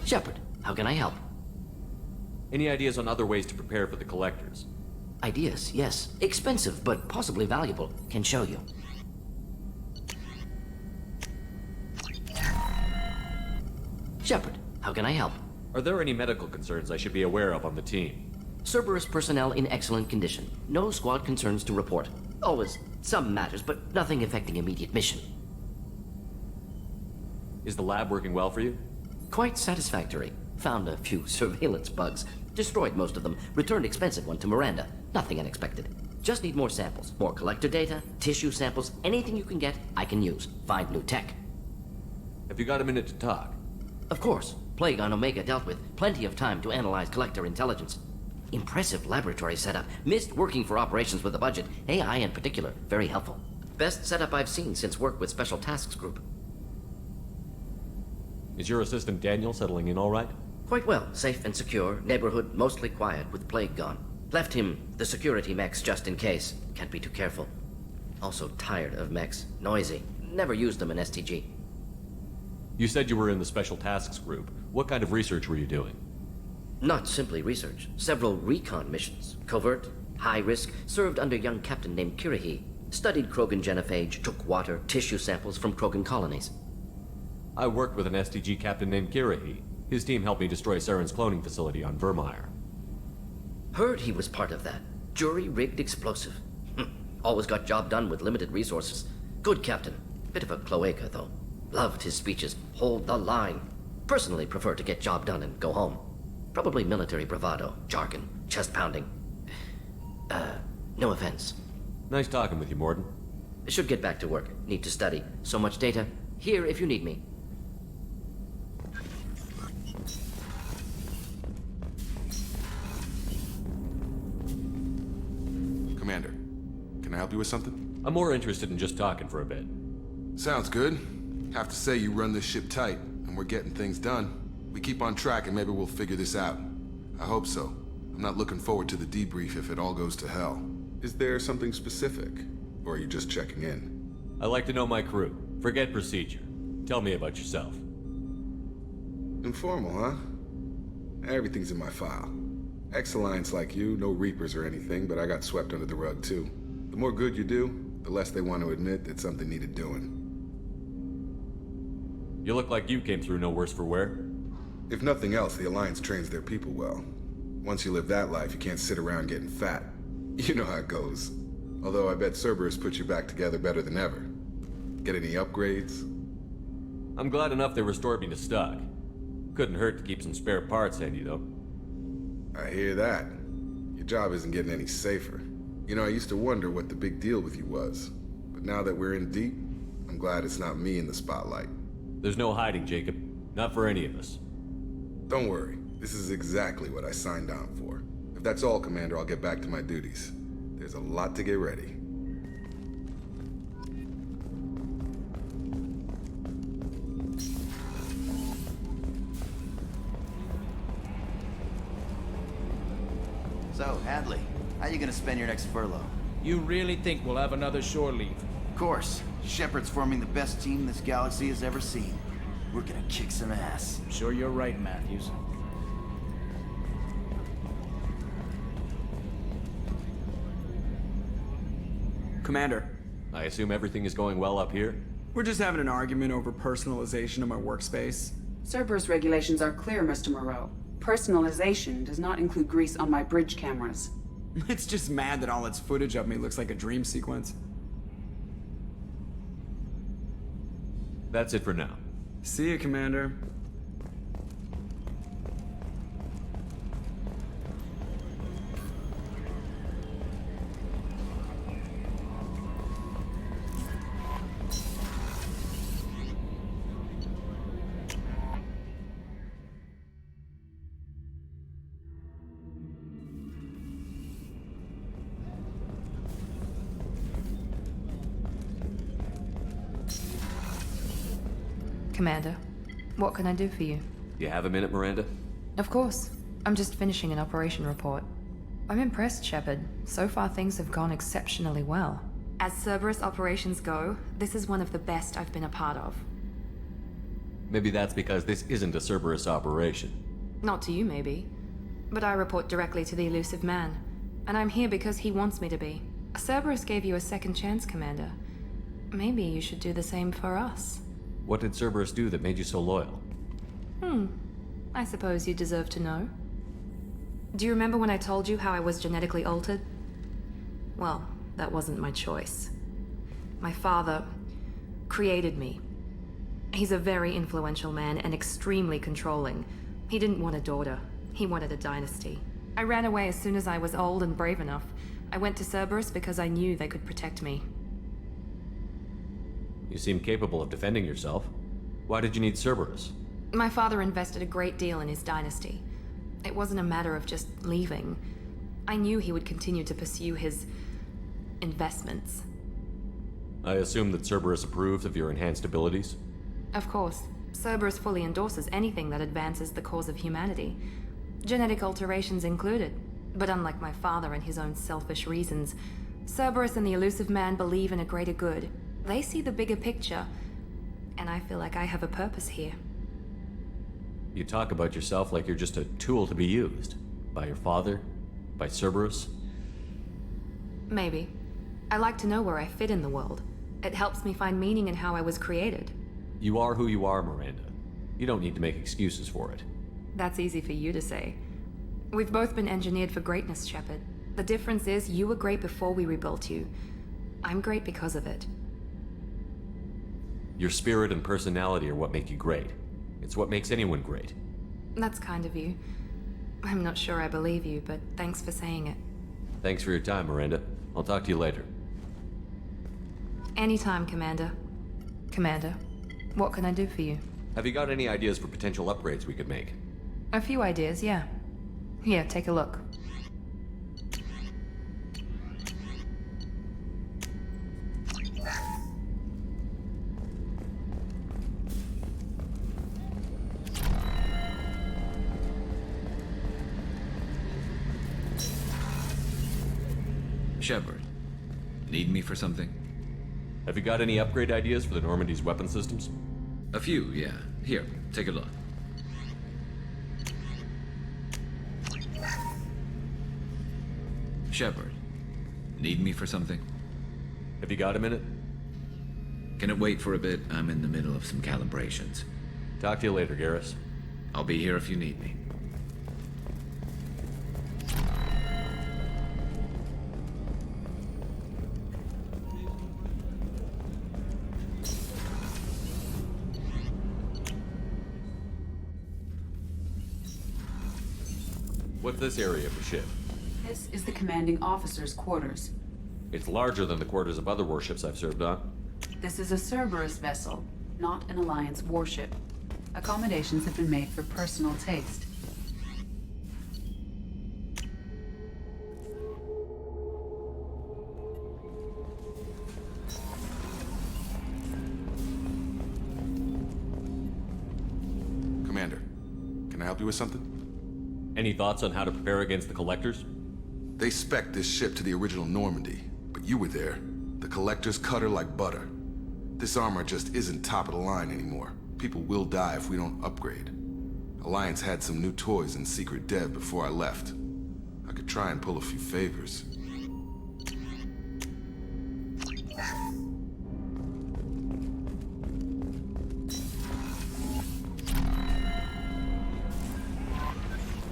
Shepard, how can I help? Any ideas on other ways to prepare for the collectors? Ideas, yes. Expensive, but possibly valuable. Can show you. Shepard, how can I help? Are there any medical concerns I should be aware of on the team? Cerberus personnel in excellent condition. No squad concerns to report. Always some matters, but nothing affecting immediate mission. Is the lab working well for you? Quite satisfactory. Found a few surveillance bugs. Destroyed most of them. Returned expensive one to Miranda. Nothing unexpected. Just need more samples. More collector data, tissue samples, anything you can get, I can use. Find new tech. Have you got a minute to talk? Of course. Plague on Omega dealt with. Plenty of time to analyze collector intelligence. Impressive laboratory setup. Missed working for operations with a budget. AI in particular. Very helpful. Best setup I've seen since work with Special Tasks Group. Is your assistant Daniel settling in all right? Quite well. Safe and secure. Neighborhood mostly quiet with Plague gone. Left him the security mechs just in case. Can't be too careful. Also tired of mechs. Noisy. Never used them in STG. You said you were in the Special Tasks Group. What kind of research were you doing? Not simply research. Several recon missions. Covert, high risk, served under a young captain named Kirahi. Studied Krogan genophage, took water, tissue samples from Krogan colonies. I worked with an STG captain named Kirahi. His team helped me destroy Saren's cloning facility on Vermeer. Heard he was part of that. Jury-rigged explosive. Always got job done with limited resources. Good captain. Bit of a cloaca, though. Loved his speeches. Hold the line. Personally prefer to get job done and go home. Probably military bravado, jargon, chest pounding. No offense. Nice talking with you, Morden. Should get back to work. Need to study. So much data. Here if you need me. Commander, can I help you with something? I'm more interested in just talking for a bit. Sounds good. Have to say you run this ship tight, and we're getting things done. We keep on track and maybe we'll figure this out. I hope so. I'm not looking forward to the debrief if it all goes to hell. Is there something specific? Or are you just checking in? I like to know my crew. Forget procedure. Tell me about yourself. Informal, huh? Everything's in my file. Ex-Alliance like you, no Reapers or anything, but I got swept under the rug too. The more good you do, the less they want to admit that something needed doing. You look like you came through no worse for wear. If nothing else, the Alliance trains their people well. Once you live that life, you can't sit around getting fat. You know how it goes. Although I bet Cerberus puts you back together better than ever. Get any upgrades? I'm glad enough they restored me to stock. Couldn't hurt to keep some spare parts handy, though. I hear that. Your job isn't getting any safer. You know, I used to wonder what the big deal with you was. But now that we're in deep, I'm glad it's not me in the spotlight. There's no hiding, Jacob. Not for any of us. Don't worry. This is exactly what I signed on for. If that's all, Commander, I'll get back to my duties. There's a lot to get ready. So, Hadley, how you gonna spend your next furlough? You really think we'll have another shore leave? Of course. Shepard's forming the best team this galaxy has ever seen. We're gonna kick some ass. I'm sure you're right, Matthews. Commander, I assume everything is going well up here? we're just having an argument over personalization of my workspace. Cerberus regulations are clear, Mr. Moreau. Personalization does not include grease on my bridge cameras. It's just mad that all its footage of me looks like a dream sequence. That's it for now. See you, Commander. Commander, what can I do for you? You have a minute, Miranda? Of course. I'm just finishing an operation report. I'm impressed, Shepard. So far things have gone exceptionally well. As Cerberus operations go, this is one of the best I've been a part of. Maybe that's because this isn't a Cerberus operation. Not to you, maybe. But I report directly to the elusive man. And I'm here because he wants me to be. Cerberus gave you a second chance, Commander. Maybe you should do the same for us. What did Cerberus do that made you so loyal? I suppose you deserve to know. Do you remember when I told you how I was genetically altered? Well, that wasn't my choice. My father created me. He's a very influential man and extremely controlling. He didn't want a daughter. He wanted a dynasty. I ran away as soon as I was old and brave enough. I went to Cerberus because I knew they could protect me. You seem capable of defending yourself. Why did you need Cerberus? My father invested a great deal in his dynasty. It wasn't a matter of just leaving. I knew he would continue to pursue his investments. I assume that Cerberus approves of your enhanced abilities? Of course, Cerberus fully endorses anything that advances the cause of humanity. Genetic alterations included. But unlike my father and his own selfish reasons, Cerberus and the elusive man believe in a greater good. They see the bigger picture, and I feel like I have a purpose here. You talk about yourself like you're just a tool to be used. By your father? By Cerberus? Maybe. I like to know where I fit in the world. It helps me find meaning in how I was created. You are who you are, Miranda. You don't need to make excuses for it. That's easy for you to say. We've both been engineered for greatness, Shepard. The difference is you were great before we rebuilt you. I'm great because of it. Your spirit and personality are what make you great. It's what makes anyone great. That's kind of you. I'm not sure I believe you, but thanks for saying it. Thanks for your time, Miranda. I'll talk to you later. Anytime, Commander. Commander, what can I do for you? Have you got any ideas for potential upgrades we could make? A few ideas, yeah. Here, take a look. Shepard, need me for something? Have you got any upgrade ideas for the Normandy's weapon systems? A few, yeah. Here, take a look. Shepard, need me for something? Have you got a minute? Can it wait for a bit? I'm in the middle of some calibrations. Talk to you later, Garrus. I'll be here if you need me. What's this area of the ship? This is the commanding officer's quarters. It's larger than the quarters of other warships I've served on. This is a Cerberus vessel, not an Alliance warship. Accommodations have been made for personal taste. Commander, can I help you with something? Any thoughts on how to prepare against the Collectors? They spec'd this ship to the original Normandy, but you were there. The Collectors cut her like butter. This armor just isn't top of the line anymore. People will die if we don't upgrade. Alliance had some new toys in secret dev before I left. I could try and pull a few favors.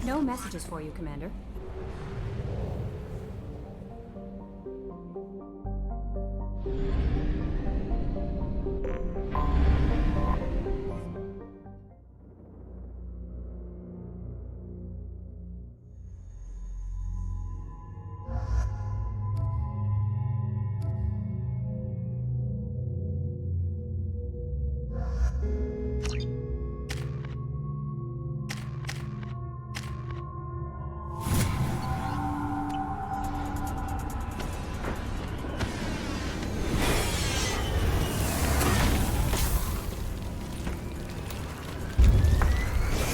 No messages for you, Commander.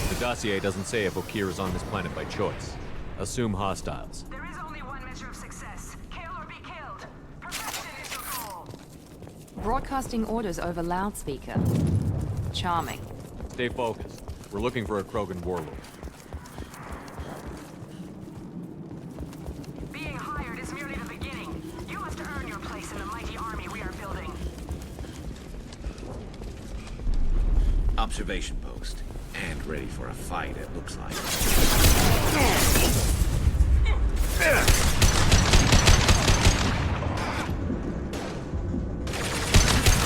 The dossier doesn't say if Okir is on this planet by choice. Assume hostiles. There is only one measure of success. Kill or be killed. Perfection is your goal. Broadcasting orders over loudspeaker. Charming. Stay focused. We're looking for a Krogan warlord. Being hired is merely the beginning. You must earn your place in the mighty army we are building. Observation post. And ready for a fight, it looks like.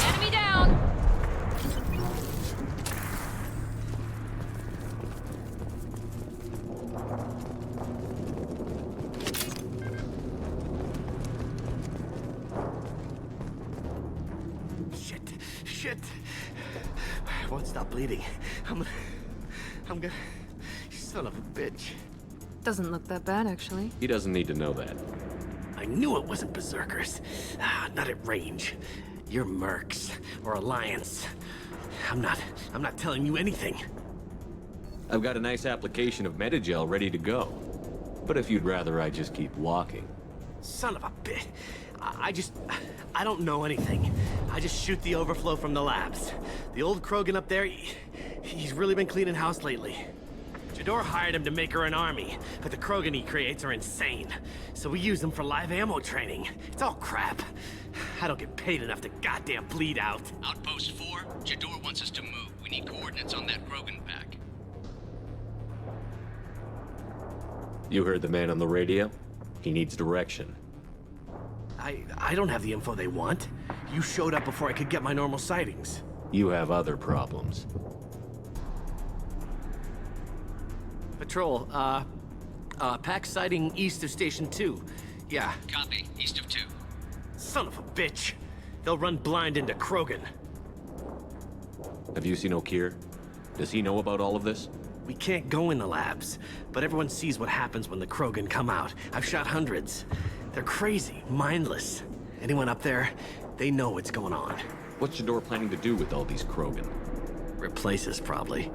Enemy down! Shit. I won't stop bleeding. I'm gonna... You son of a bitch. Doesn't look that bad, actually. He doesn't need to know that. I knew it wasn't berserkers. Not at range. You're mercs or Alliance. I'm not telling you anything. I've got a nice application of Metagel ready to go. But if you'd rather I just keep walking. Son of a bitch. I don't know anything. I just shoot the overflow from the labs. The old Krogan up there, he's really been cleaning house lately. Jador hired him to make her an army, but the Krogan he creates are insane. So we use them for live ammo training. It's all crap. I don't get paid enough to goddamn bleed out. Outpost 4, Jador wants us to move. We need coordinates on that Krogan pack. You heard the man on the radio? He needs direction. I don't have the info they want. You showed up before I could get my normal sightings. You have other problems. Patrol, pack sighting east of Station 2. Yeah. Copy, east of 2. Son of a bitch. They'll run blind into Krogan. Have you seen O'Keir? Does he know about all of this? We can't go in the labs, but everyone sees what happens when the Krogan come out. I've shot hundreds. They're crazy, mindless. Anyone up there, they know what's going on. What's Jador planning to do with all these Krogan? Replace us, probably.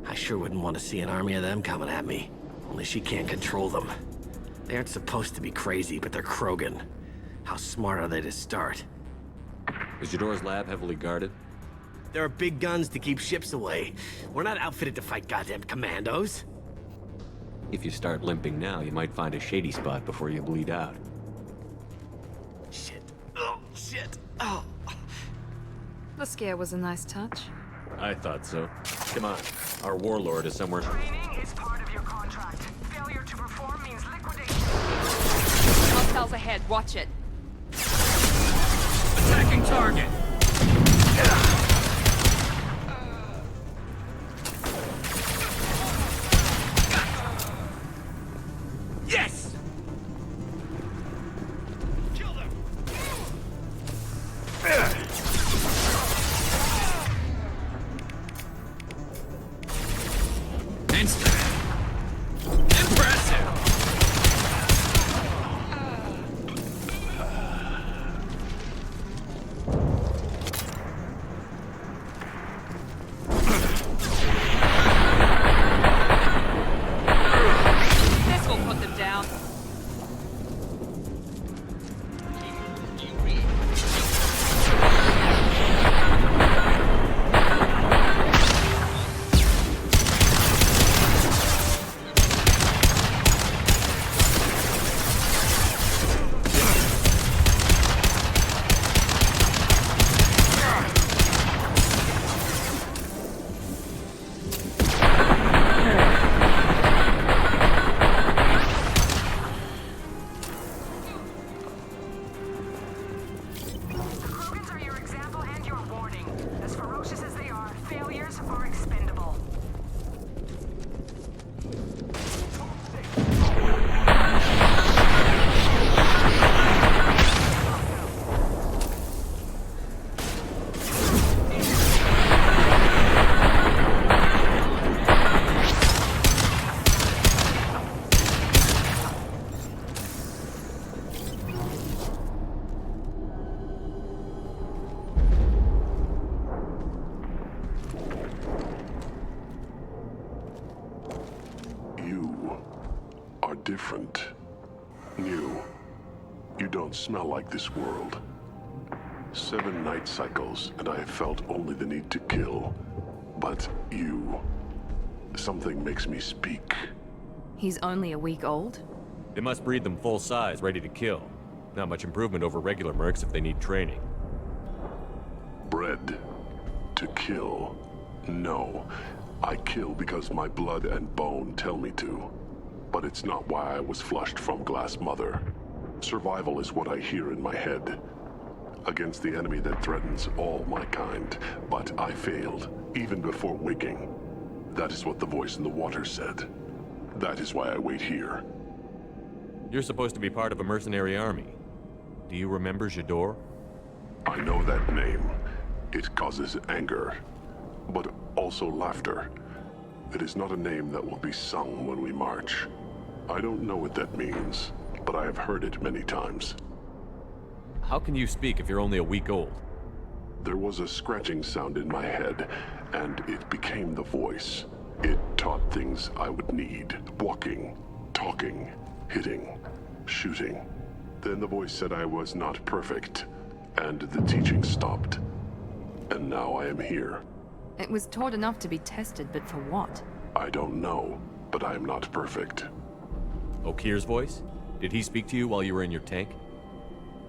I sure wouldn't want to see an army of them coming at me. Only she can't control them. They aren't supposed to be crazy, but they're Krogan. How smart are they to start? Is Jador's lab heavily guarded? There are big guns to keep ships away. We're not outfitted to fight goddamn commandos. If you start limping now, you might find a shady spot before you bleed out. Shit. Oh, shit. Oh. The scare was a nice touch. I thought so. Come on. Our warlord is somewhere. Training is part of your contract. Failure to perform means liquidation. Hostiles ahead, watch it. Attacking target! Yes! Kill them! Instant! Impressive! This will put them down. The Krogans are your example and your warning. As ferocious as they are, failures are expendable. You are different. New. You don't smell like this world. 7 night cycles, and I have felt only the need to kill. But you... something makes me speak. He's only a week old? They must breed them full size, ready to kill. Not much improvement over regular mercs if they need training. Bred to kill. No. I kill because my blood and bone tell me to. But it's not why I was flushed from Glass Mother. Survival is what I hear in my head. Against the enemy that threatens all my kind. But I failed, even before waking. That is what the voice in the water said. That is why I wait here. You're supposed to be part of a mercenary army. Do you remember Jador? I know that name. It causes anger, but also laughter. It is not a name that will be sung when we march. I don't know what that means, but I have heard it many times. How can you speak if you're only a week old? There was a scratching sound in my head, and it became the voice. It taught things I would need. Walking, talking, hitting, shooting. Then the voice said I was not perfect, and the teaching stopped. And now I am here. It was taught enough to be tested, but for what? I don't know, but I am not perfect. Okir's voice? Did he speak to you while you were in your tank?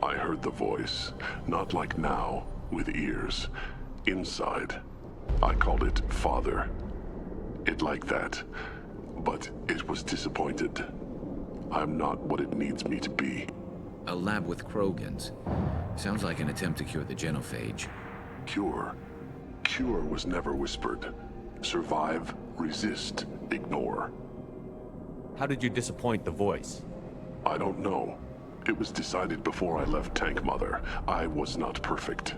I heard the voice, not like now, with ears. Inside. I called it Father. It like that, but it was disappointed. I'm not what it needs me to be. A lab with Krogans. Sounds like an attempt to cure the genophage. Cure? Cure was never whispered. Survive, resist, ignore. How did you disappoint the voice? I don't know. It was decided before I left Tank Mother. I was not perfect.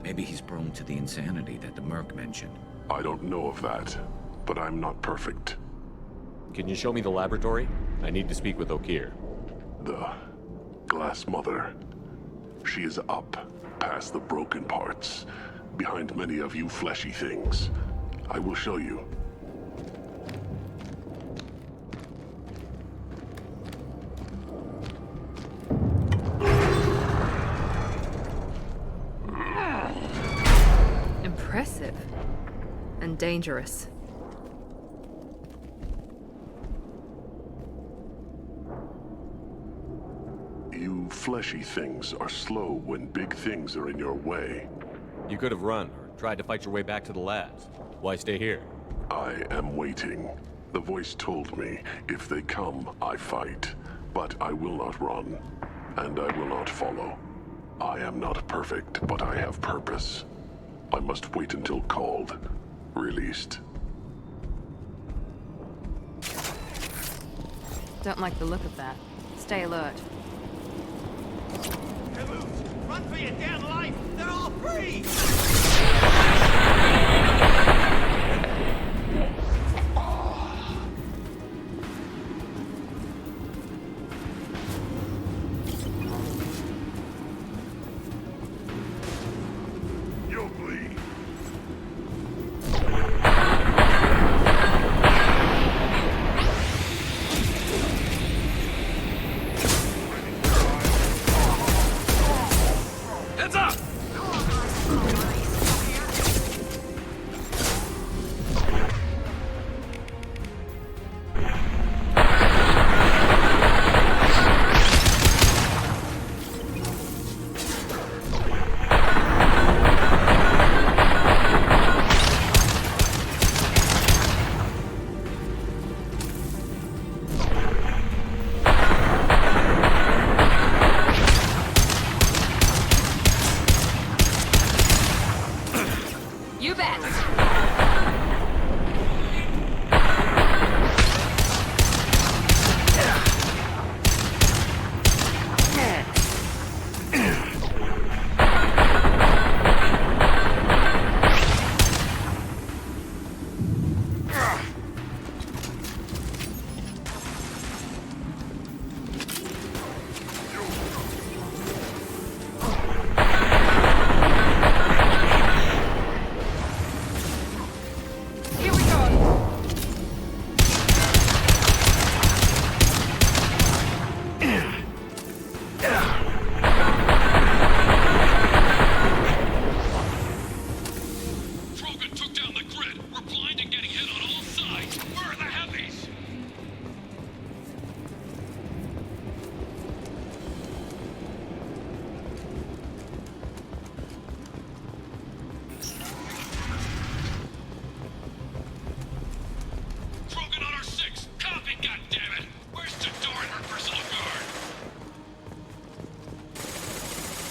Maybe he's prone to the insanity that the Merc mentioned. I don't know of that, but I'm not perfect. Can you show me the laboratory? I need to speak with Okir. The Glass Mother. She is up, past the broken parts, behind many of you fleshy things. I will show you. Impressive. And dangerous. You fleshy things are slow when big things are in your way. You could have run, or tried to fight your way back to the labs. Why stay here? I am waiting. The voice told me, if they come, I fight. But I will not run, and I will not follow. I am not perfect, but I have purpose. I must wait until called, released. Don't like the look of that. Stay alert. Run for your damn life! They're all free! You'll bleed. Heads up!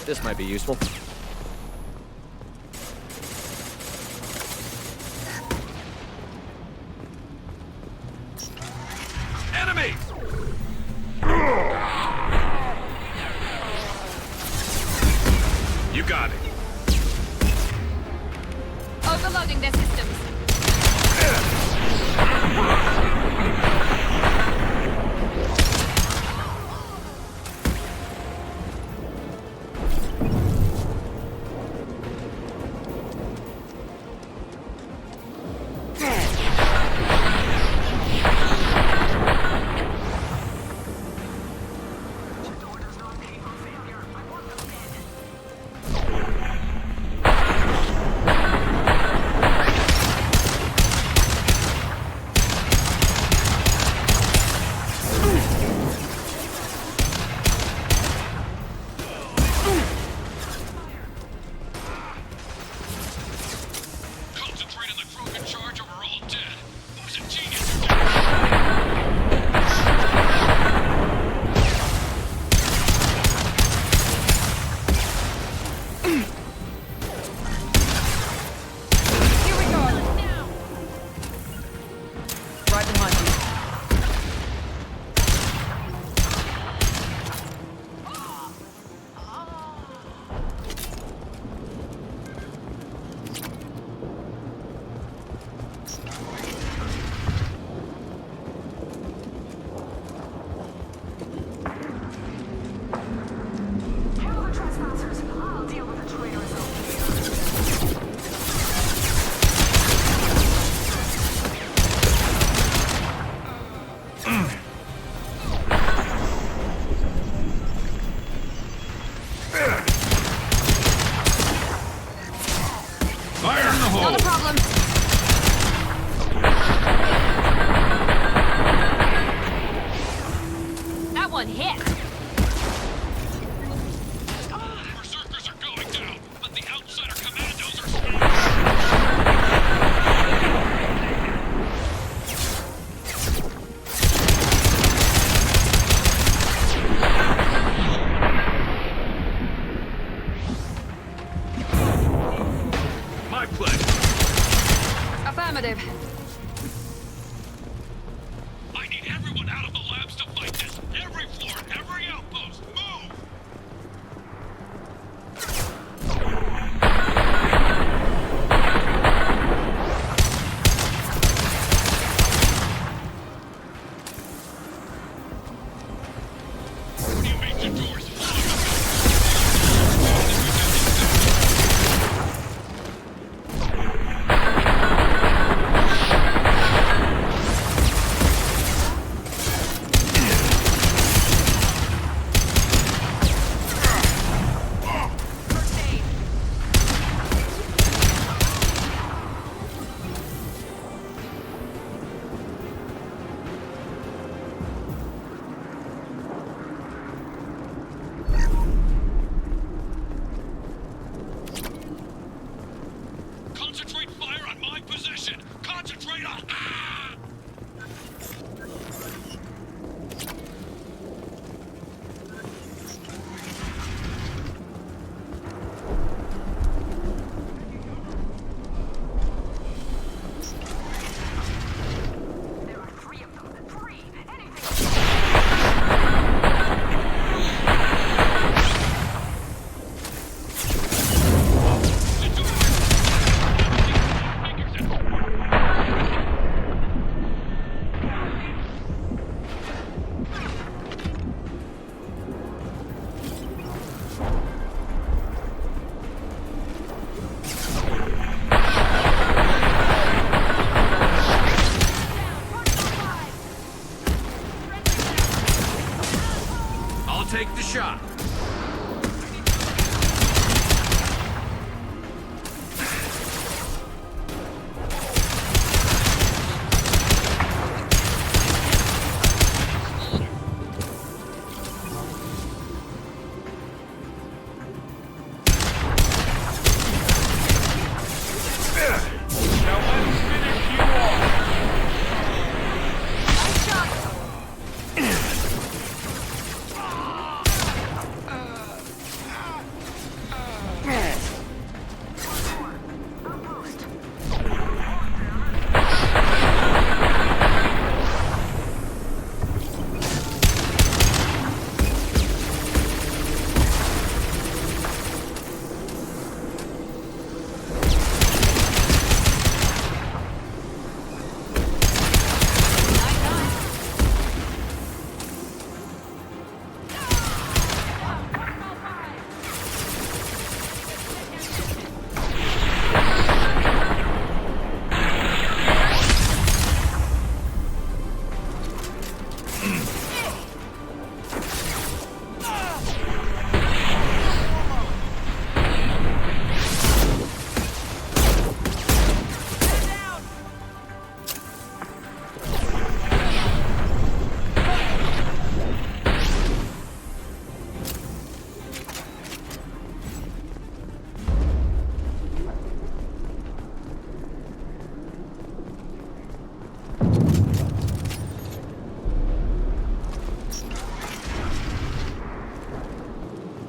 This might be useful. Enemy! You got it. Overloading their systems. Not a problem. That one hit. Berserkers are going down, but the outsider commandos are my pleasure. Affirmative. I need everyone out of the labs to fight this. Every floor, every outpost, move! You make the doors.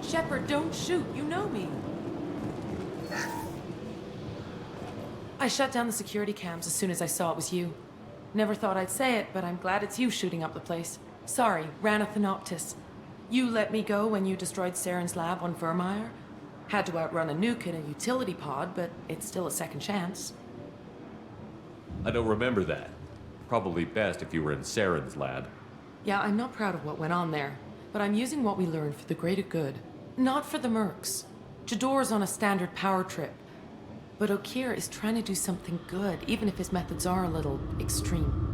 Shepard, don't shoot. You know me. I shut down the security cams as soon as I saw it was you. Never thought I'd say it, but I'm glad it's you shooting up the place. Sorry, Ranathanoptis. You let me go when you destroyed Saren's lab on Vermeer. Had to outrun a nuke in a utility pod, but it's still a second chance. I don't remember that. Probably best if you were in Saren's lab. Yeah, I'm not proud of what went on there, but I'm using what we learned for the greater good. Not for the mercs. Jador's on a standard power trip. But Okeer is trying to do something good, even if his methods are a little extreme.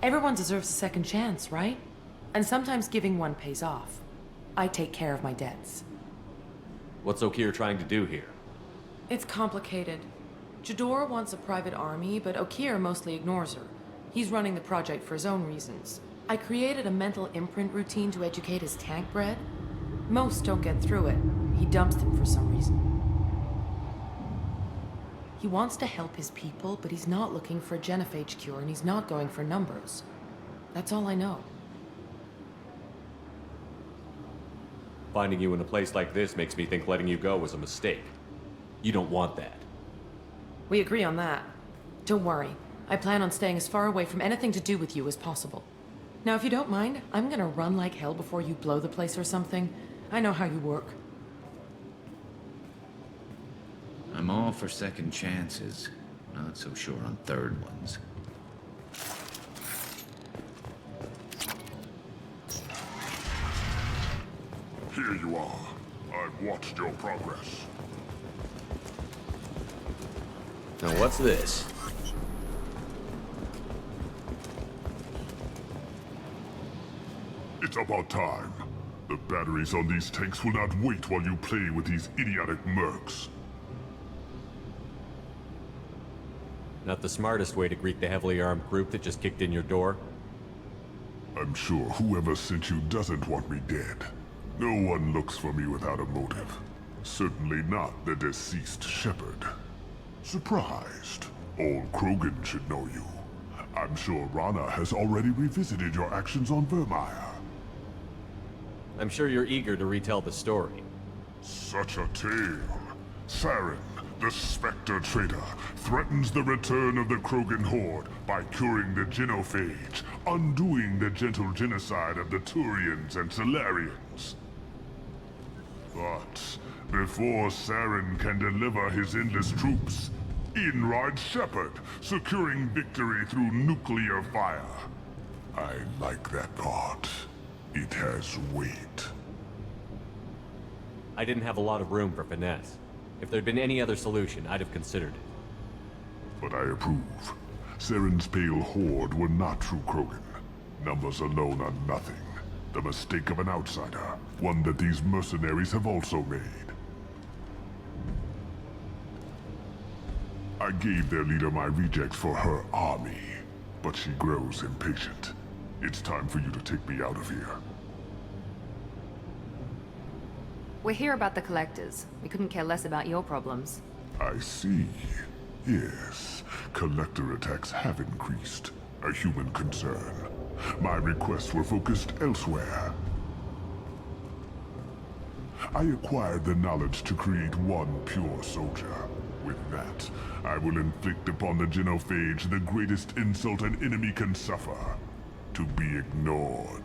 Everyone deserves a second chance, right? And sometimes giving one pays off. I take care of my debts. What's Okeer trying to do here? It's complicated. Jador wants a private army, but Okeer mostly ignores her. He's running the project for his own reasons. I created a mental imprint routine to educate his tank bred. Most don't get through it. He dumps them for some reason. He wants to help his people, but he's not looking for a genophage cure, and he's not going for numbers. That's all I know. Finding you in a place like this makes me think letting you go was a mistake. You don't want that. We agree on that. Don't worry. I plan on staying as far away from anything to do with you as possible. Now, if you don't mind, I'm gonna run like hell before you blow the place or something. I know how you work. I'm all for second chances. Not so sure on third ones. Here you are. I've watched your progress. Now what's this? It's about time. The batteries on these tanks will not wait while you play with these idiotic mercs. Not the smartest way to greet the heavily armed group that just kicked in your door? I'm sure whoever sent you doesn't want me dead. No one looks for me without a motive. Certainly not the deceased Shepard. Surprised. Old Krogan should know you. I'm sure Rana has already revisited your actions on Vermeer. I'm sure you're eager to retell the story. Such a tale. Saren, the Spectre traitor, threatens the return of the Krogan horde by curing the genophage, undoing the gentle genocide of the Turians and Solarians. But before Saren can deliver his endless troops, in rides Shepard, securing victory through nuclear fire. I like that part. It has weight. I didn't have a lot of room for finesse. If there'd been any other solution, I'd have considered it. But I approve. Saren's pale horde were not true Krogan. Numbers alone are nothing. The mistake of an outsider, one that these mercenaries have also made. I gave their leader my rejects for her army, but she grows impatient. It's time for you to take me out of here. We're here about the Collectors. We couldn't care less about your problems. I see. Yes, Collector attacks have increased. A human concern. My requests were focused elsewhere. I acquired the knowledge to create one pure soldier. With that, I will inflict upon the genophage the greatest insult an enemy can suffer. To be ignored.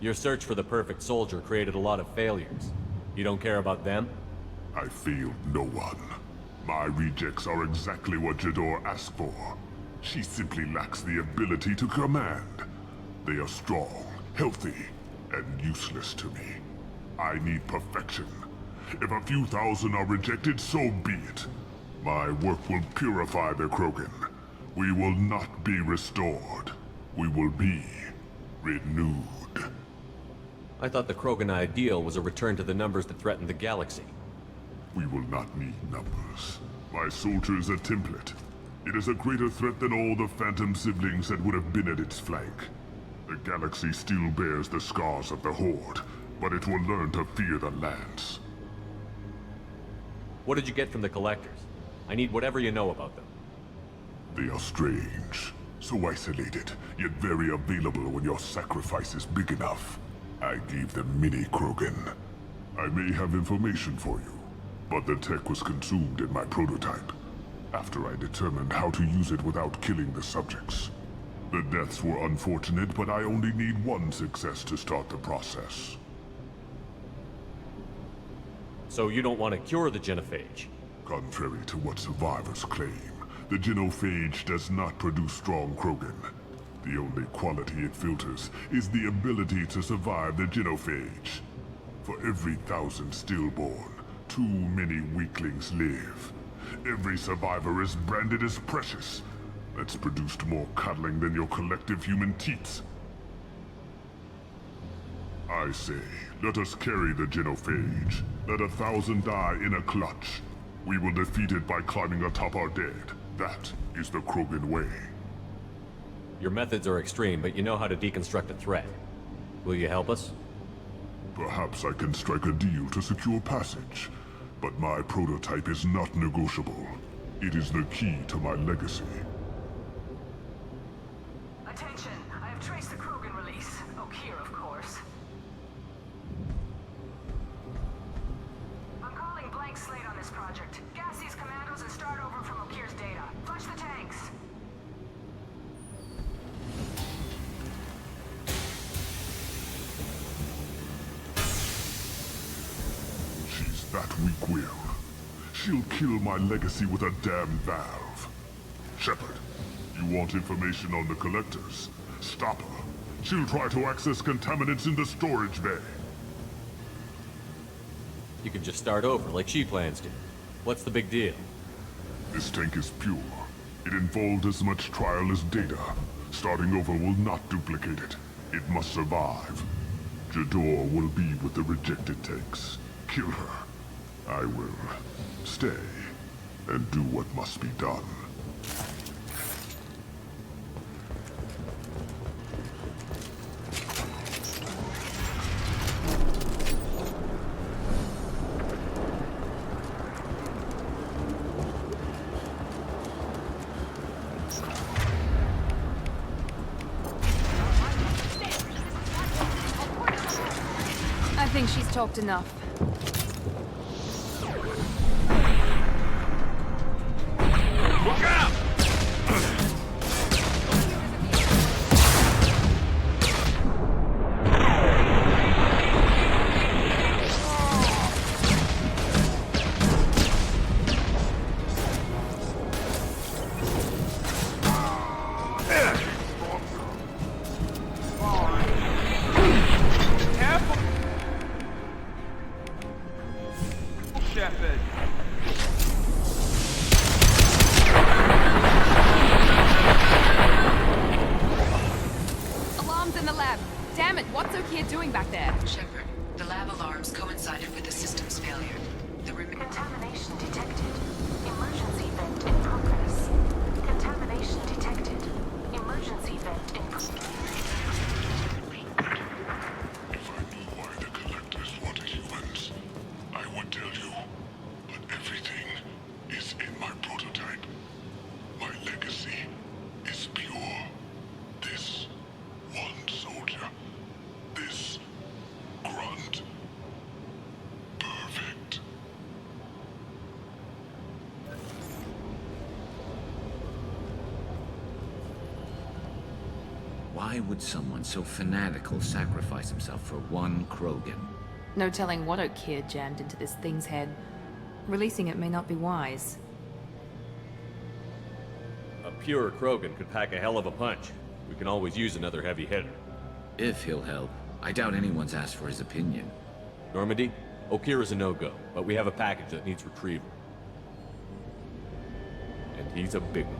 Your search for the perfect soldier created a lot of failures. You don't care about them? I failed no one. My rejects are exactly what Jador asked for. She simply lacks the ability to command. They are strong, healthy, and useless to me. I need perfection. If a few thousand are rejected, so be it. My work will purify the Krogan. We will not be restored. We will be renewed. I thought the Krogan ideal was a return to the numbers that threatened the galaxy. We will not need numbers. My soldier is a template. It is a greater threat than all the Phantom siblings that would have been at its flank. The galaxy still bears the scars of the Horde, but it will learn to fear the Lance. What did you get from the Collectors? I need whatever you know about them. They are strange. So isolated, yet very available when your sacrifice is big enough. I gave them mini Krogan. I may have information for you, but the tech was consumed in my prototype, after I determined how to use it without killing the subjects. The deaths were unfortunate, but I only need one success to start the process. So you don't want to cure the genophage? Contrary to what survivors claim, the genophage does not produce strong Krogan. The only quality it filters is the ability to survive the genophage. For every 1,000 stillborn, too many weaklings live. Every survivor is branded as precious. That's produced more cuddling than your collective human teats. I say, let us carry the genophage. Let 1,000 die in a clutch. We will defeat it by climbing atop our dead. That is the Krogan way. Your methods are extreme, but you know how to deconstruct a threat. Will you help us? Perhaps I can strike a deal to secure passage. But my prototype is not negotiable. It is the key to my legacy. Attention, I have traced the Krogan release. Okeer, of course. I'm calling blank slate on this project. Gas these commandos and start over from Okeer's data. Flush the tanks. She's that weak-willed. She'll kill my legacy with a damn valve. Shepard, you want information on the collectors? Stop her. She'll try to access contaminants in the storage bay. You can just start over, like she plans to. What's the big deal? This tank is pure. It involved as much trial as data. Starting over will not duplicate it. It must survive. Jador will be with the rejected tanks. Kill her. I will stay and do what must be done. I think she's talked enough. Look out! Shepard. Alarms in the lab. Damn it, what's Okeer doing back there? Shepard, the lab alarms coincided with the system's failure. Contamination detected. Emergency vent in progress. Contamination detected. Emergency vent in progress. If I knew why the collectors wanted humans, I would tell you. But everything is in my prototype. My legacy is pure. This one soldier. This grunt. Perfect. Why would someone so fanatical sacrifice himself for one Krogan? No telling what Okeer jammed into this thing's head. Releasing it may not be wise. A pure Krogan could pack a hell of a punch. We can always use another heavy hitter. If he'll help. I doubt anyone's asked for his opinion. Normandy, Okeer is a no-go, but we have a package that needs retrieval. And he's a big one.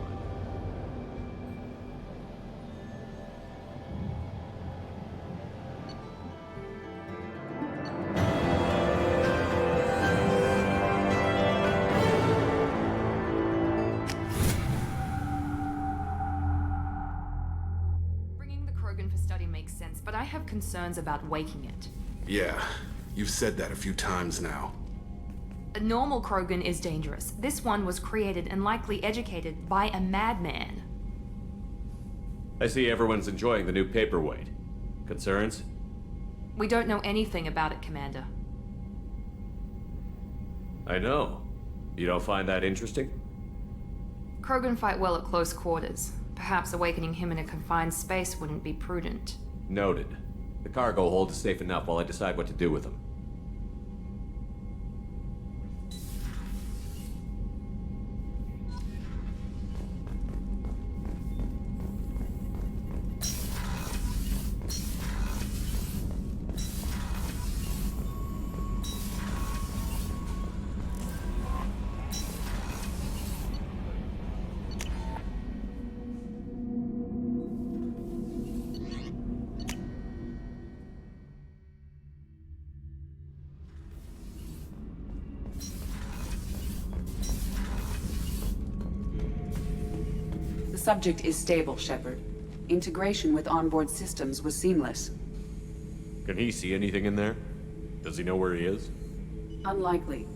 Bringing the Krogan for study makes sense, but I have concerns about waking it. Yeah, you've said that a few times now. A normal Krogan is dangerous. This one was created and likely educated by a madman. I see everyone's enjoying the new paperweight. Concerns? We don't know anything about it, Commander. I know. You don't find that interesting? Krogan fight well at close quarters. Perhaps awakening him in a confined space wouldn't be prudent. Noted. The cargo hold is safe enough while I decide what to do with him. The subject is stable, Shepard. Integration with onboard systems was seamless. Can he see anything in there? Does he know where he is? Unlikely.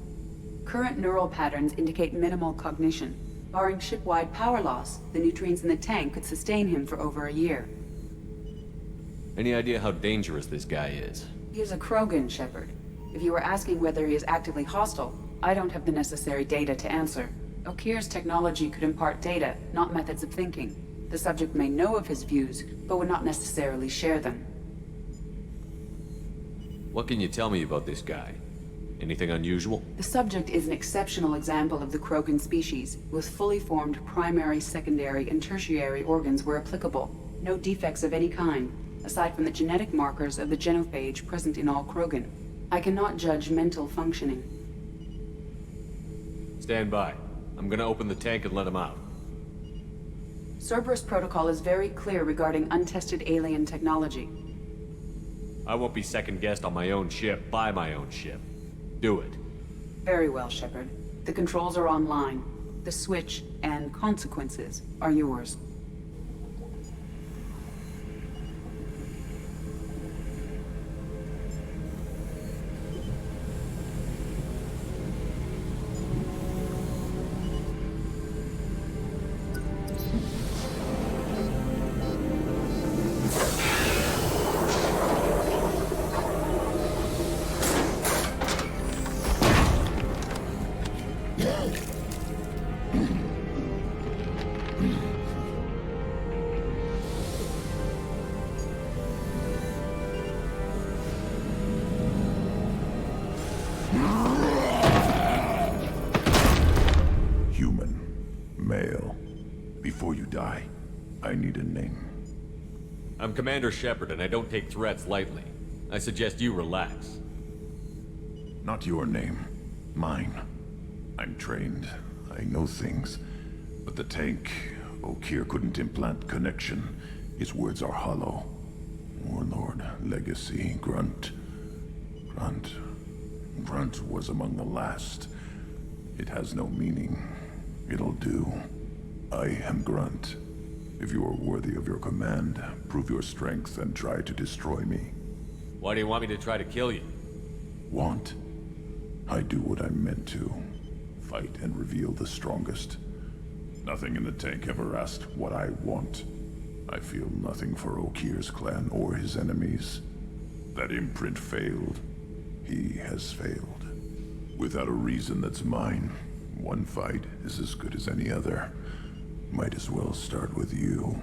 Current neural patterns indicate minimal cognition. Barring ship-wide power loss, the nutrients in the tank could sustain him for over a year. Any idea how dangerous this guy is? He is a Krogan, Shepard. If you were asking whether he is actively hostile, I don't have the necessary data to answer. Okir's technology could impart data, not methods of thinking. The subject may know of his views, but would not necessarily share them. What can you tell me about this guy? Anything unusual? The subject is an exceptional example of the Krogan species, with fully formed primary, secondary, and tertiary organs where applicable. No defects of any kind, aside from the genetic markers of the genophage present in all Krogan. I cannot judge mental functioning. Stand by. I'm gonna open the tank and let him out. Cerberus protocol is very clear regarding untested alien technology. I won't be second-guessed on my own ship, by my own ship. Do it. Very well, Shepard. The controls are online. The switch and consequences are yours. I'm Commander Shepard, and I don't take threats lightly. I suggest you relax. Not your name. Mine. I'm trained. I know things. But the tank, Okir couldn't implant connection. His words are hollow. Warlord, Legacy, Grunt. Grunt was among the last. It has no meaning. It'll do. I am Grunt. If you are worthy of your command, prove your strength and try to destroy me. Why do you want me to try to kill you? Want? I do what I'm meant to. Fight and reveal the strongest. Nothing in the tank ever asked what I want. I feel nothing for Okir's clan or his enemies. That imprint failed. He has failed. Without a reason that's mine, one fight is as good as any other. Might as well start with you.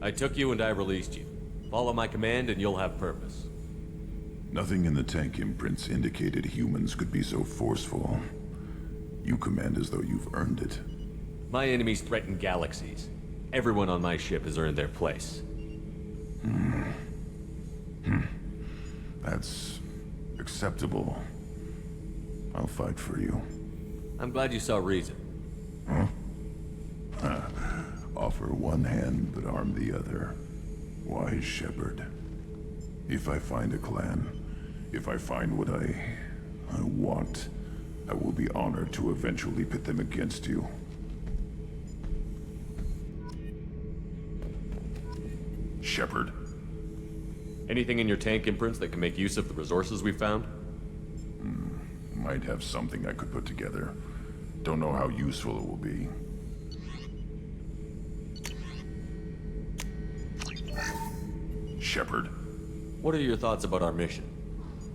I took you and I released you. Follow my command and you'll have purpose. Nothing in the tank imprints indicated humans could be so forceful. You command as though you've earned it. My enemies threaten galaxies. Everyone on my ship has earned their place. That's acceptable. I'll fight for you. I'm glad you saw reason. Huh? Offer one hand, but arm the other. Wise Shepard. If I find a clan, if I find what I want, I will be honored to eventually pit them against you. Shepard. Anything in your tank imprints that can make use of the resources we found? Might have something I could put together. Don't know how useful it will be. Shepard. What are your thoughts about our mission?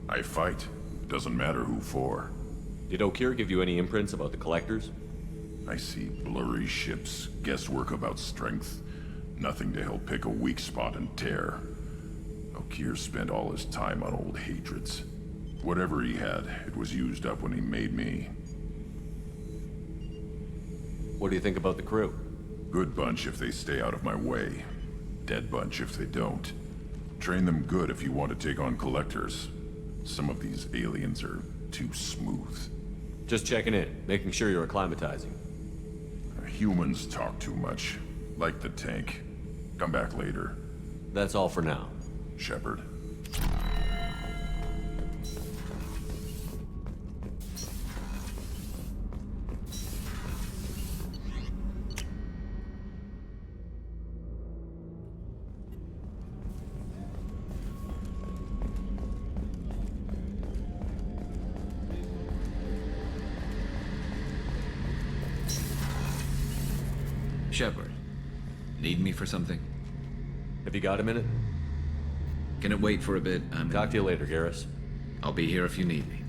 I fight. Doesn't matter who for. Did Okir give you any imprints about the Collectors? I see blurry ships, guesswork about strength. Nothing to help pick a weak spot and tear. Okir spent all his time on old hatreds. Whatever he had, it was used up when he made me. What do you think about the crew? Good bunch if they stay out of my way. Dead bunch if they don't. Train them good if you want to take on Collectors. Some of these aliens are too smooth. Just checking in, making sure you're acclimatizing. Humans talk too much. Like the tank. Come back later. That's all for now. Shepard. Shepard, need me for something? Have you got a minute? Can it wait for a bit? Talk to you later, Garrus. I'll be here if you need me.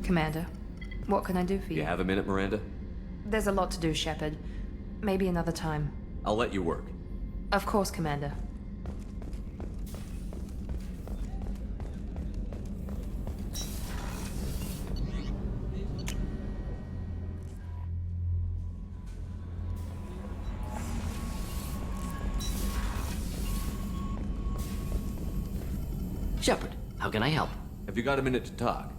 Commander, what can I do for you? You have a minute, Miranda? There's a lot to do, Shepard. Maybe another time. I'll let you work. Of course, Commander. Shepard, how can I help? Have you got a minute to talk?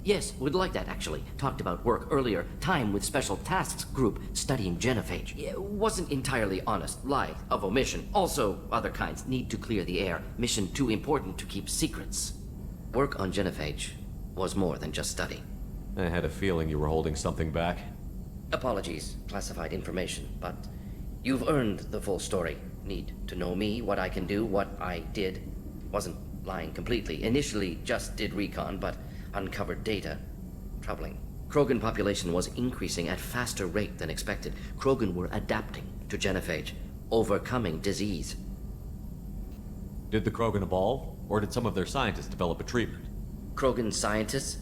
Yes, would like that, actually. Talked about work earlier. Time with Special Tasks Group studying genophage. Yeah, wasn't entirely honest. Lie of omission. Also, other kinds. Need to clear the air. Mission too important to keep secrets. Work on genophage was more than just study. I had a feeling you were holding something back. Apologies, classified information, but you've earned the full story. Need to know me, what I can do, what I did. Wasn't lying completely. Initially just did recon, but uncovered data. Troubling. Krogan population was increasing at faster rate than expected. Krogan were adapting to genophage, overcoming disease. Did the Krogan evolve, or did some of their scientists develop a treatment? Krogan scientists?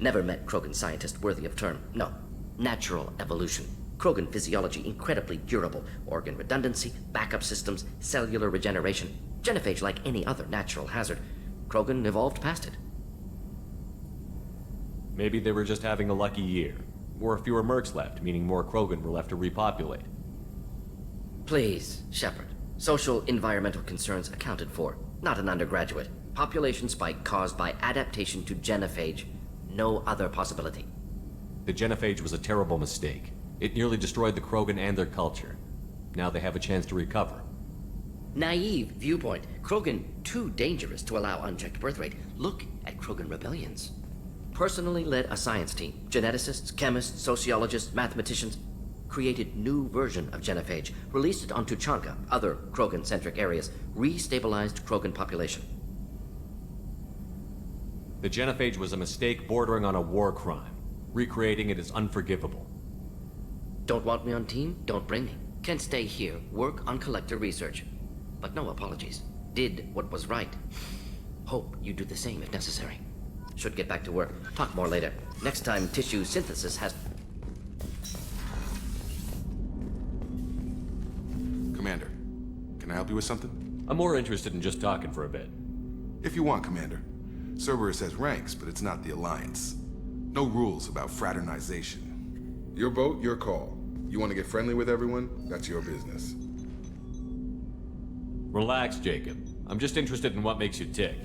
Never met Krogan scientist worthy of term. No. Natural evolution. Krogan physiology incredibly durable. Organ redundancy, backup systems, cellular regeneration. Genophage like any other natural hazard. Krogan evolved past it. Maybe they were just having a lucky year. Or fewer mercs left, meaning more Krogan were left to repopulate. Please, Shepard. Social environmental concerns accounted for. Not an undergraduate. Population spike caused by adaptation to genophage. No other possibility. The genophage was a terrible mistake. It nearly destroyed the Krogan and their culture. Now they have a chance to recover. Naive viewpoint. Krogan too dangerous to allow unchecked birth rate. Look at Krogan rebellions. Personally led a science team. Geneticists, chemists, sociologists, mathematicians. Created new version of genophage. Released it onto Chanka, other Krogan-centric areas. Restabilized Krogan population. The genophage was a mistake bordering on a war crime. Recreating it is unforgivable. Don't want me on team? Don't bring me. Can stay here, work on collector research. But no apologies. Did what was right. Hope you do the same if necessary. Should get back to work. Talk more later. Next time tissue synthesis has... Commander, can I help you with something? I'm more interested in just talking for a bit. If you want, Commander. Cerberus has ranks, but it's not the Alliance. No rules about fraternization. Your vote, your call. You want to get friendly with everyone? That's your business. Relax, Jacob. I'm just interested in what makes you tick.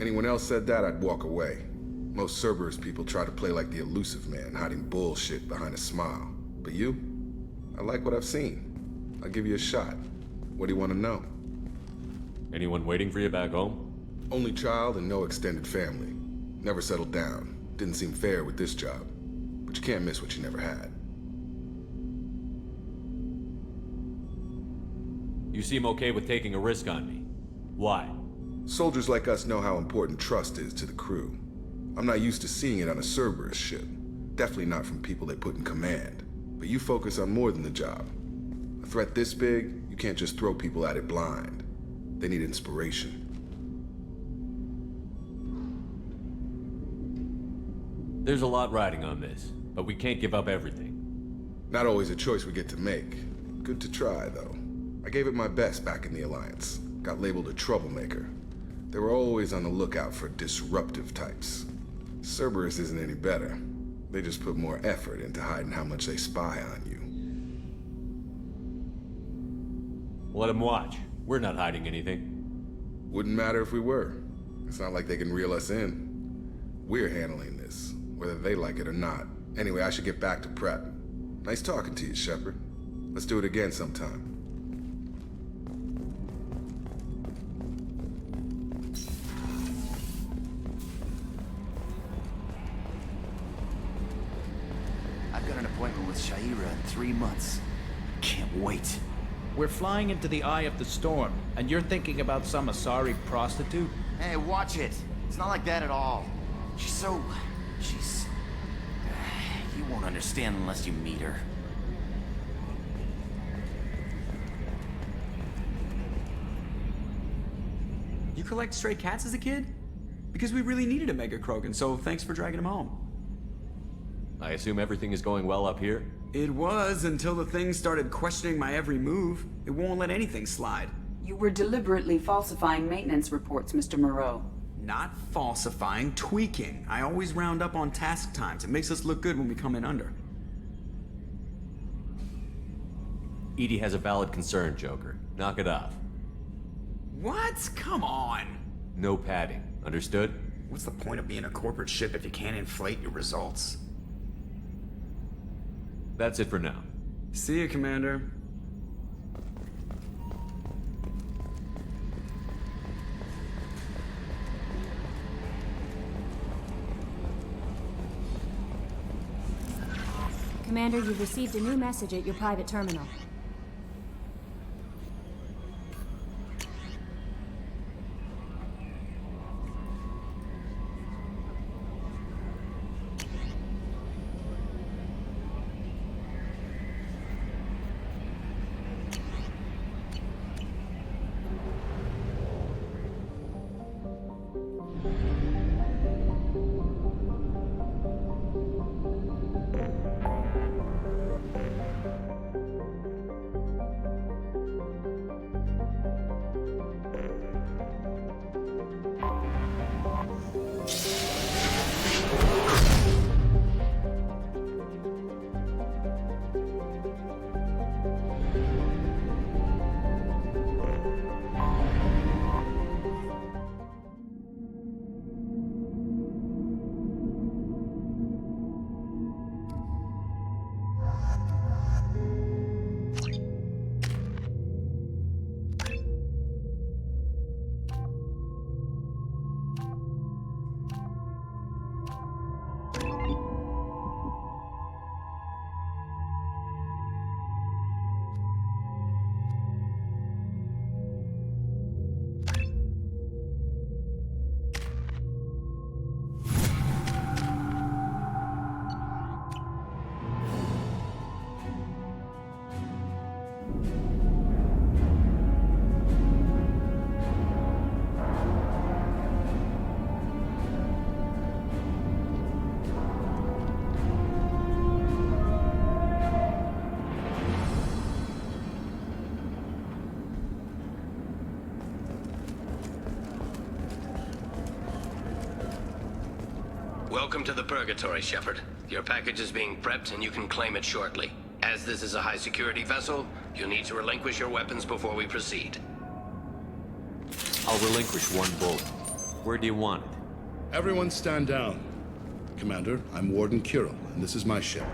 Anyone else said that, I'd walk away. Most Cerberus people try to play like the elusive man, hiding bullshit behind a smile. But you? I like what I've seen. I'll give you a shot. What do you want to know? Anyone waiting for you back home? Only child and no extended family. Never settled down. Didn't seem fair with this job. But you can't miss what you never had. You seem okay with taking a risk on me. Why? Soldiers like us know how important trust is to the crew. I'm not used to seeing it on a Cerberus ship. Definitely not from people they put in command. But you focus on more than the job. A threat this big, you can't just throw people at it blind. They need inspiration. There's a lot riding on this, but we can't give up everything. Not always a choice we get to make. Good to try, though. I gave it my best back in the Alliance. Got labeled a troublemaker. They were always on the lookout for disruptive types. Cerberus isn't any better. They just put more effort into hiding how much they spy on you. Let them watch. We're not hiding anything. Wouldn't matter if we were. It's not like they can reel us in. We're handling this, whether they like it or not. Anyway, I should get back to prep. Nice talking to you, Shepard. Let's do it again sometime. I've got an appointment with Shaira in 3 months. Can't wait. We're flying into the eye of the storm, and you're thinking about some Asari prostitute? Hey, watch it. It's not like that at all. She's... You won't understand unless you meet her. You collect stray cats as a kid? Because we really needed a Mega Krogan, so thanks for dragging him home. I assume everything is going well up here? It was, until the thing started questioning my every move. It won't let anything slide. You were deliberately falsifying maintenance reports, Mr. Moreau. Not falsifying, tweaking. I always round up on task times. It makes us look good when we come in under. EDI has a valid concern, Joker. Knock it off. What? Come on. No padding. Understood? What's the point of being a corporate ship if you can't inflate your results? That's it for now. See you, Commander. Commander, you've received a new message at your private terminal. Welcome to the Purgatory, Shepard. Your package is being prepped and you can claim it shortly. As this is a high-security vessel, you'll need to relinquish your weapons before we proceed. I'll relinquish one bullet. Where do you want it? Everyone stand down. Commander, I'm Warden Kirill, and this is my ship.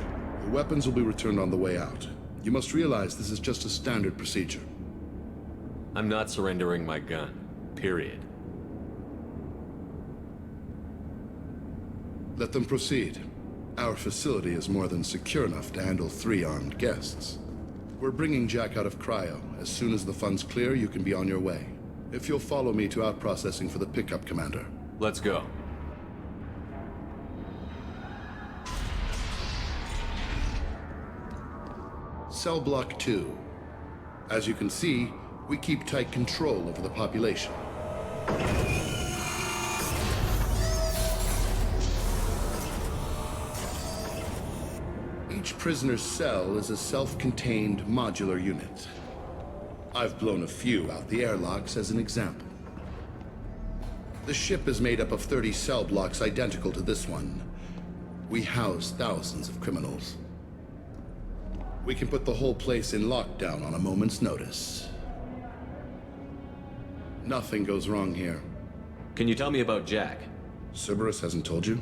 Your weapons will be returned on the way out. You must realize this is just a standard procedure. I'm not surrendering my gun. Period. Let them proceed. Our facility is more than secure enough to handle 3 armed guests. We're bringing Jack out of cryo. As soon as the funds clear, you can be on your way. If you'll follow me to out-processing for the pickup, Commander. Let's go. Cell Block 2. As you can see, we keep tight control over the population. Each prisoner's cell is a self-contained modular unit. I've blown a few out the airlocks as an example. The ship is made up of 30 cell blocks identical to this one. We house thousands of criminals. We can put the whole place in lockdown on a moment's notice. Nothing goes wrong here. Can you tell me about Jack? Cerberus hasn't told you?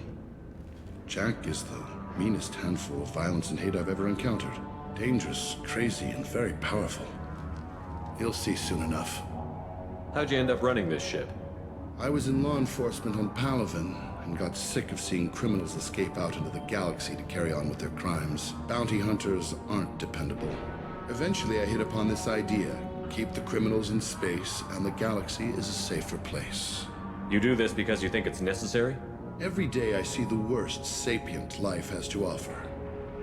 Jack is the meanest handful of violence and hate I've ever encountered. Dangerous, crazy, and very powerful. You'll see soon enough. How'd you end up running this ship? I was in law enforcement on Palaven and got sick of seeing criminals escape out into the galaxy to carry on with their crimes. Bounty hunters aren't dependable. Eventually I hit upon this idea. Keep the criminals in space and the galaxy is a safer place. You do this because you think it's necessary? Every day I see the worst sapient life has to offer.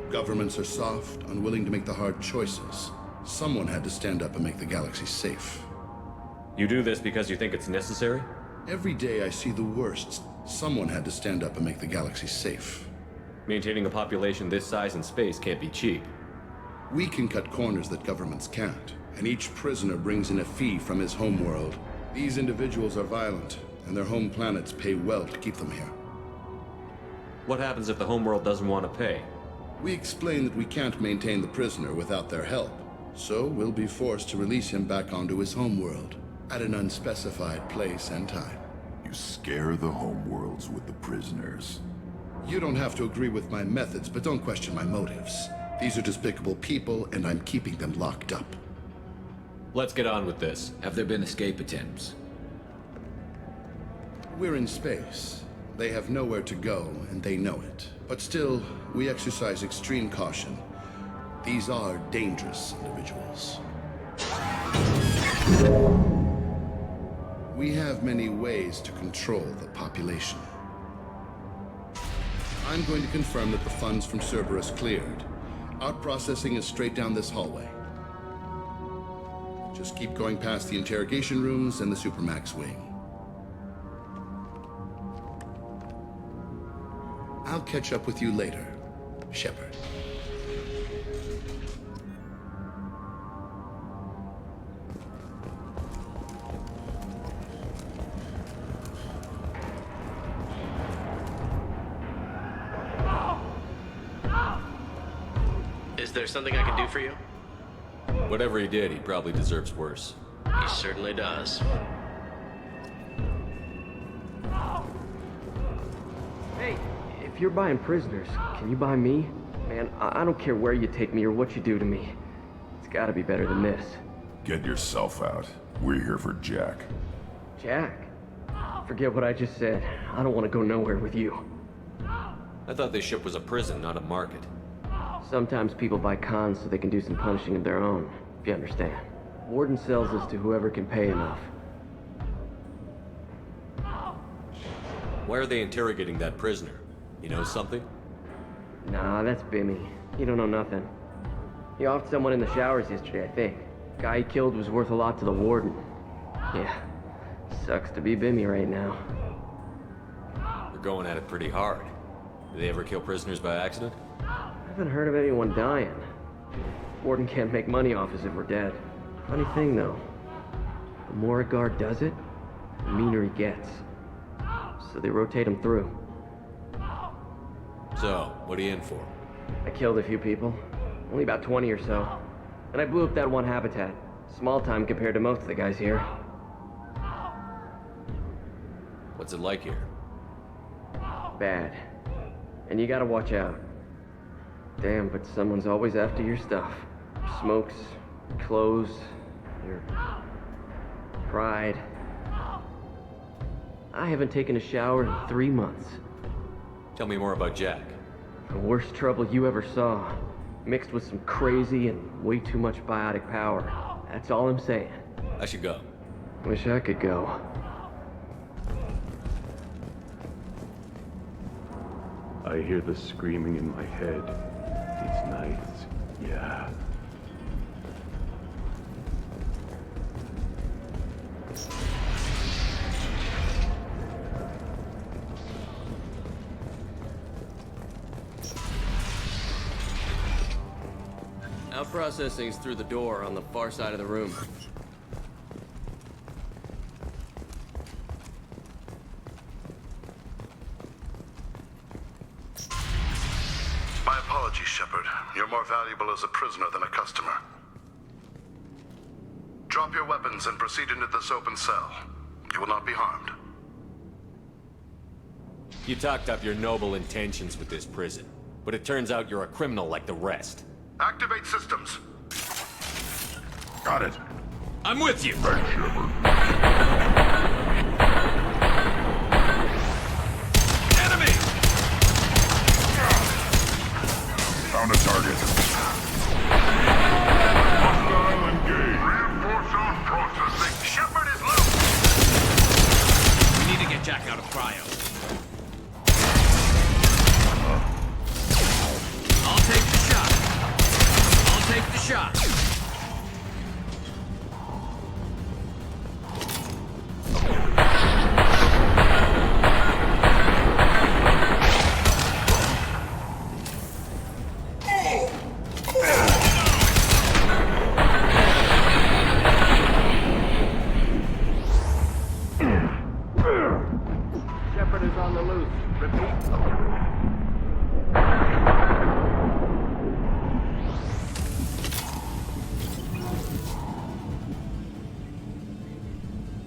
Governments are soft, unwilling to make the hard choices. Someone had to stand up and make the galaxy safe. You do this because you think it's necessary? Every day I see the worst. Someone had to stand up and make the galaxy safe. Maintaining a population this size in space can't be cheap. We can cut corners that governments can't, and each prisoner brings in a fee from his homeworld. These individuals are violent, and their home planets pay well to keep them here. What happens if the homeworld doesn't want to pay? We explain that we can't maintain the prisoner without their help, so we'll be forced to release him back onto his homeworld at an unspecified place and time. You scare the homeworlds with the prisoners. You don't have to agree with my methods, but don't question my motives. These are despicable people, and I'm keeping them locked up. Let's get on with this. Have there been escape attempts? We're in space. They have nowhere to go, and they know it. But still, we exercise extreme caution. These are dangerous individuals. We have many ways to control the population. I'm going to confirm that the funds from Cerberus cleared. Out processing is straight down this hallway. Just keep going past the interrogation rooms and the Supermax wing. I'll catch up with you later, Shepard. Is there something I can do for you? Whatever he did, he probably deserves worse. He certainly does. Hey, if you're buying prisoners, can you buy me? Man, I don't care where you take me or what you do to me. It's gotta be better than this. Get yourself out. We're here for Jack. Jack? Forget what I just said. I don't want to go nowhere with you. I thought this ship was a prison, not a market. Sometimes people buy cons so they can do some punishing of their own, if you understand. Warden sells us to whoever can pay enough. Why are they interrogating that prisoner? You know something? Nah, that's Bimmy. You don't know nothing. He offed someone in the showers yesterday, I think. Guy he killed was worth a lot to the Warden. Yeah, sucks to be Bimmy right now. They're going at it pretty hard. Do they ever kill prisoners by accident? I haven't heard of anyone dying. Warden can't make money off us if we're dead. Funny thing, though. The more a guard does it, the meaner he gets. So they rotate him through. So, what are you in for? I killed a few people. Only about 20 or so. And I blew up that one habitat. Small time compared to most of the guys here. What's it like here? Bad. And you gotta watch out. Damn, but someone's always after your stuff. Your smokes, your clothes, your pride. I haven't taken a shower in 3 months. Tell me more about Jack. The worst trouble you ever saw. Mixed with some crazy and way too much biotic power. That's all I'm saying. I should go. Wish I could go. I hear the screaming in my head. These nights, yeah. Our processing's through the door on the far side of the room. My apologies, Shepard. You're more valuable as a prisoner than a customer. Drop your weapons and proceed into this open cell. You will not be harmed. You talked up your noble intentions with this prison, but it turns out you're a criminal like the rest. Activate systems. Got it. I'm with you! Thanks, Shepard. Enemy! Found a target. Hostile engaged. Reinforcement processing. Shepard is loose. We need to get Jack out of cryo. I'll take the shot. I'll take the shot. Shepard is on the loose. Repeat.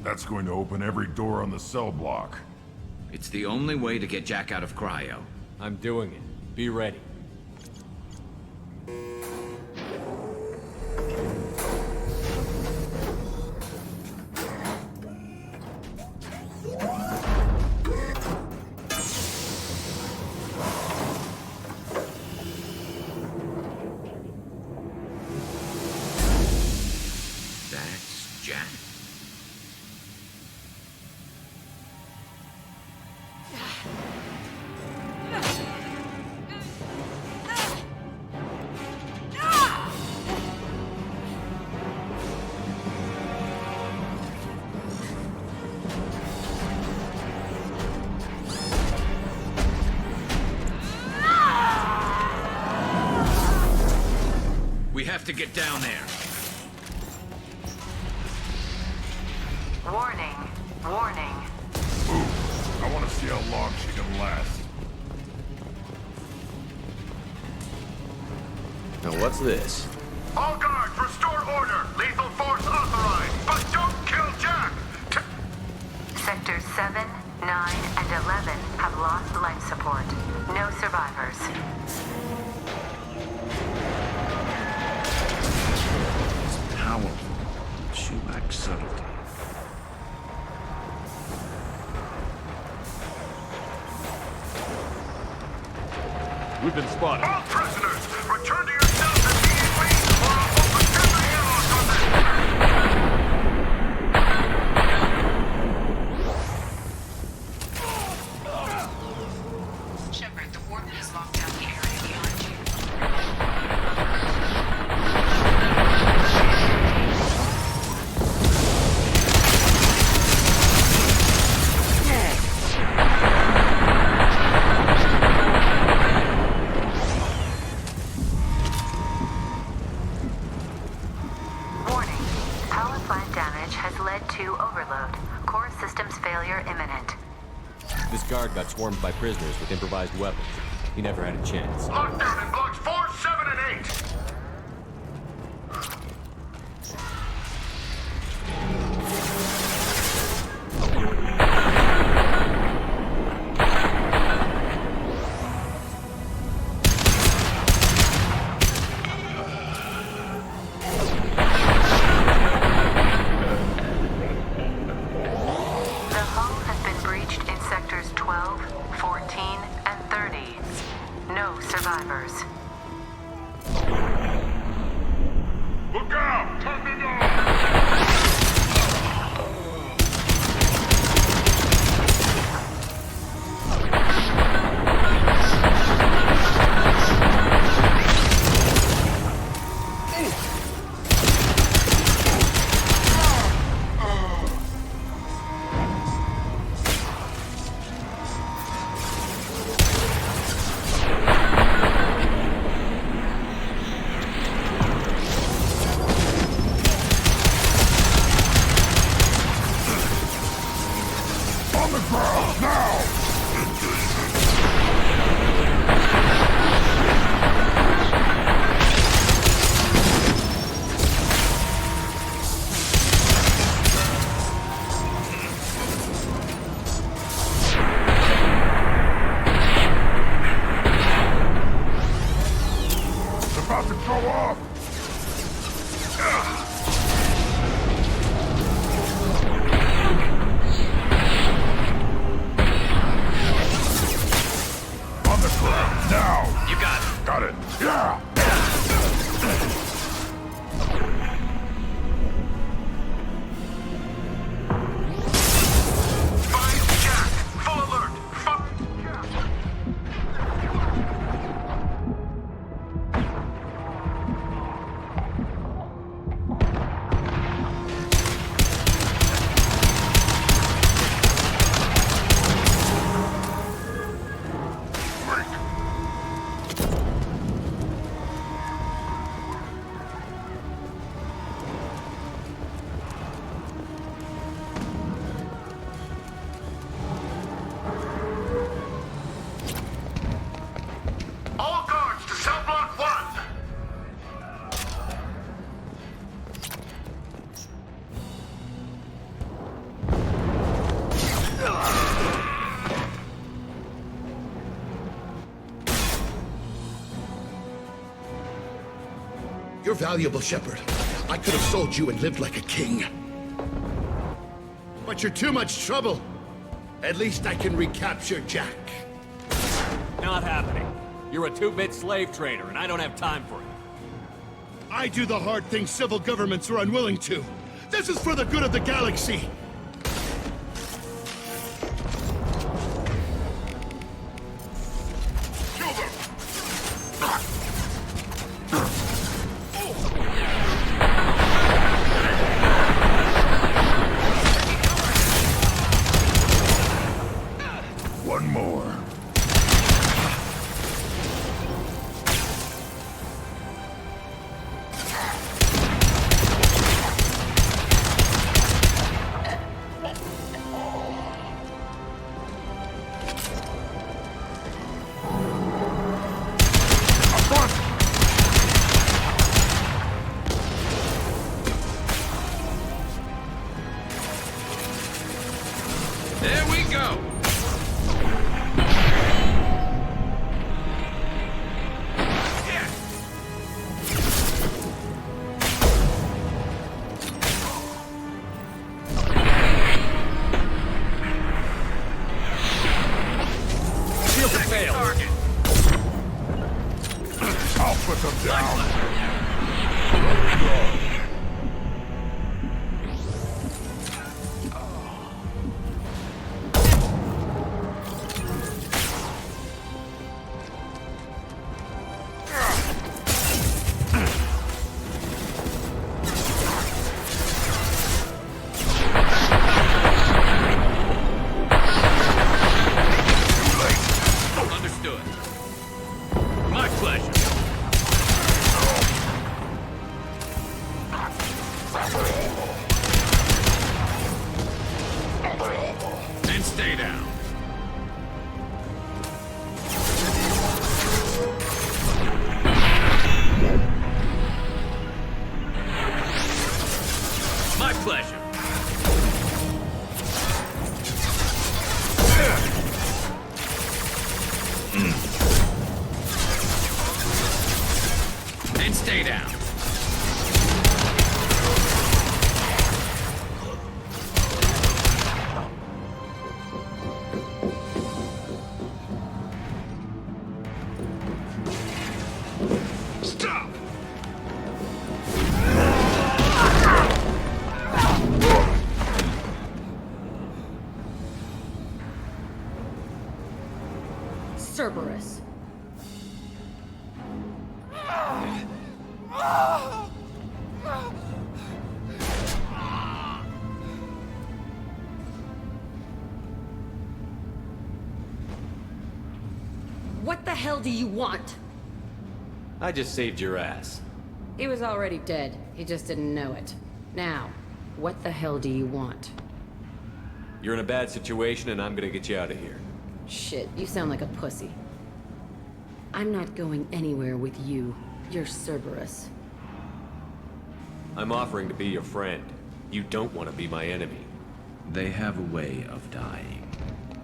That's going to open every door on the cell block. It's the only way to get Jack out of cryo. I'm doing it. Be ready. That's Jack. We have to get down there. Warning. Warning. Move. I want to see how long she can last. Now what's this? All guards, restore order. Lethal force authorized. But don't kill Jack. Sectors 7, 9, and 11 have lost life support. No survivors. Powerful. She lacks subtlety. We've been spotted. All prisoners, return to your cells immediately, or I'll overturn the airlock on them. Shepard, the warden has locked down the area behind you. This guard got swarmed by prisoners with improvised weapons. He never had a chance. Lockdown in blocks 4, 7, and 8. On the ground, now! You got it. Got it. Yeah! Find Jack! Full alert! Find Jack! All guards to cell block 1! You're valuable, Shepard. I could have sold you and lived like a king. But you're too much trouble. At least I can recapture Jack. Not happening. You're a two-bit slave trader, and I don't have time for it. I do the hard things civil governments are unwilling to. This is for the good of the galaxy. Kill them! One more. There we go! Shield to fail. I'll put them down. Understood. My pleasure. And stay down. My pleasure. And stay down. Stop! Cerberus. What the hell do you want? I just saved your ass. He was already dead. He just didn't know it. Now, what the hell do you want? You're in a bad situation, and I'm gonna get you out of here. Shit, you sound like a pussy. I'm not going anywhere with you. You're Cerberus. I'm offering to be your friend. You don't want to be my enemy. They have a way of dying.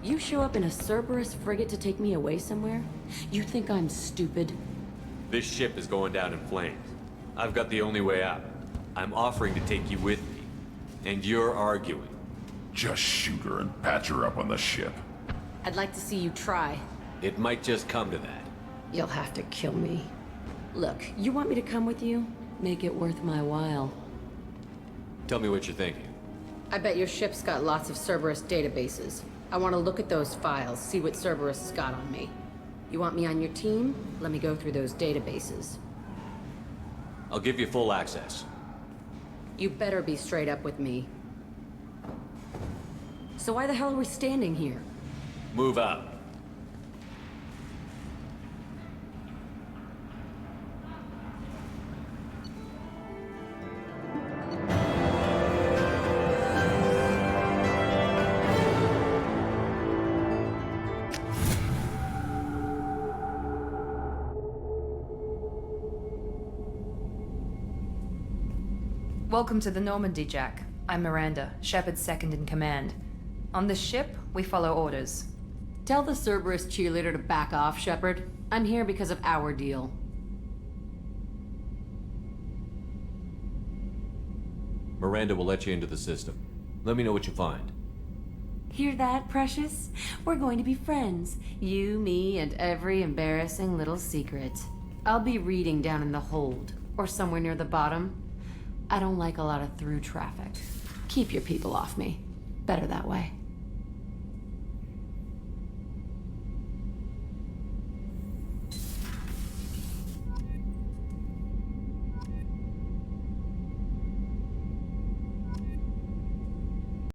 You show up in a Cerberus frigate to take me away somewhere? You think I'm stupid? This ship is going down in flames. I've got the only way out. I'm offering to take you with me, and you're arguing. Just shoot her and patch her up on the ship. I'd like to see you try. It might just come to that. You'll have to kill me. Look, you want me to come with you? Make it worth my while. Tell me what you're thinking. I bet your ship's got lots of Cerberus databases. I want to look at those files, see what Cerberus has got on me. You want me on your team? Let me go through those databases. I'll give you full access. You better be straight up with me. So why the hell are we standing here? Move out. Welcome to the Normandy, Jack. I'm Miranda, Shepard's second in command. On this ship, we follow orders. Tell the Cerberus cheerleader to back off, Shepard. I'm here because of our deal. Miranda will let you into the system. Let me know what you find. Hear that, Precious? We're going to be friends. You, me, and every embarrassing little secret. I'll be reading down in the hold, or somewhere near the bottom. I don't like a lot of through traffic. Keep your people off me. Better that way.